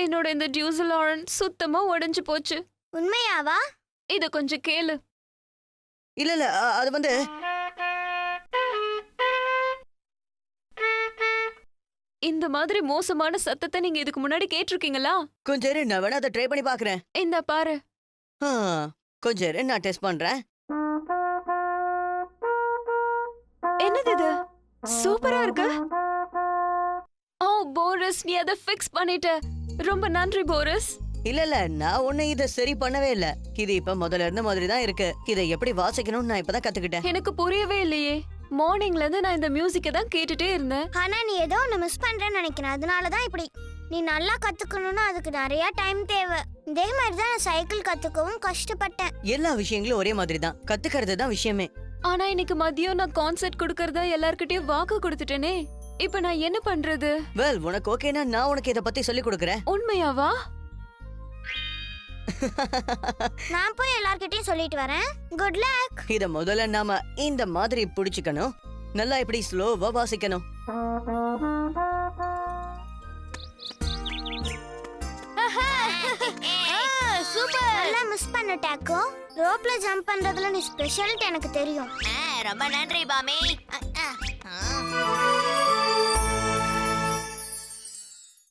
என்னோட இந்த டியூசலாரன் சுத்தமா உடைஞ்சு போச்சு. உண்மையாவா? இத கொஞ்சம் கேளு. இல்ல அது வந்து இந்த மாதிரி மோசமான சத்தத்தை நீங்க இதுக்கு முன்னாடி கேட்டிருக்கீங்களா? கொஞ்சம் இரு, நான் வேணா அதை ட்ரை பண்ணி பாக்குறேன். இந்த பாரு. கொஞ்சம் இரு, நான் டெஸ்ட் பண்றேன். என்னது இது? சூப்பரா இருக்கு. ஓ போரஸ், நீ அதை ஃபிக்ஸ் பண்ணிட்ட. ரொம்ப நன்றி போரஸ். இல்ல நான் ஒண்ணு இதை சரி பண்ணவே இல்ல. இது இப்ப முதல்ல இருந்த மாதிரி தான் இருக்கு. இதை எப்படி வாசிக்கணும்னு நான் இப்பதான் கத்துக்கிட்டேன். எனக்கு புரியவே இல்லையே. மார்னிங்ல இருந்து நான் இந்த மியூசிக்கை தான் கேட்டுட்டே இருந்தேன். ஆனா நீ ஏதோ ஒன்னு மிஸ் பண்றேன்னு நினைக்கிறேன். அதனாலதான் இப்படி. நீ நல்லா கத்துக்கணும்னா அதுக்கு நிறைய டைம் தேவை. இதே மாதிரி தான் நான் சைக்கிள் கத்துக்கவும் கஷ்டப்பட்டேன். எல்லா விஷயங்களும் ஒரே மாதிரி தான், கத்துக்கிறது தான் விஷயமே. ஆனா இன்னைக்கு மதியம் நான் கான்சர்ட் கொடுக்கறதா எல்லார்கிட்டயும் வாக்கு கொடுத்துட்டேனே. இப்ப நான் என்ன பண்றது? வெல், உனக்கு ஓகேனா நான் உனக்கு இத பத்தி சொல்லி கொடுக்கறேன். உண்மையாவா? நான் போய் எல்லார்கிட்டயும் சொல்லிட்டு வரேன். Good luck. இத முதல்ல நாம இந்த மாதிரி புடிச்சுக்கணும். நல்லா இப்படி ஸ்லோவா வாசிக்கணும். சூப்பர். நல்லா மிஸ் பண்ணிட்டாக்கோ. ரோப்ல ஜம்ப் பண்றதுல நீ ஸ்பெஷாலிட்டி எனக்கு தெரியும். ரொம்ப நன்றி பாமி.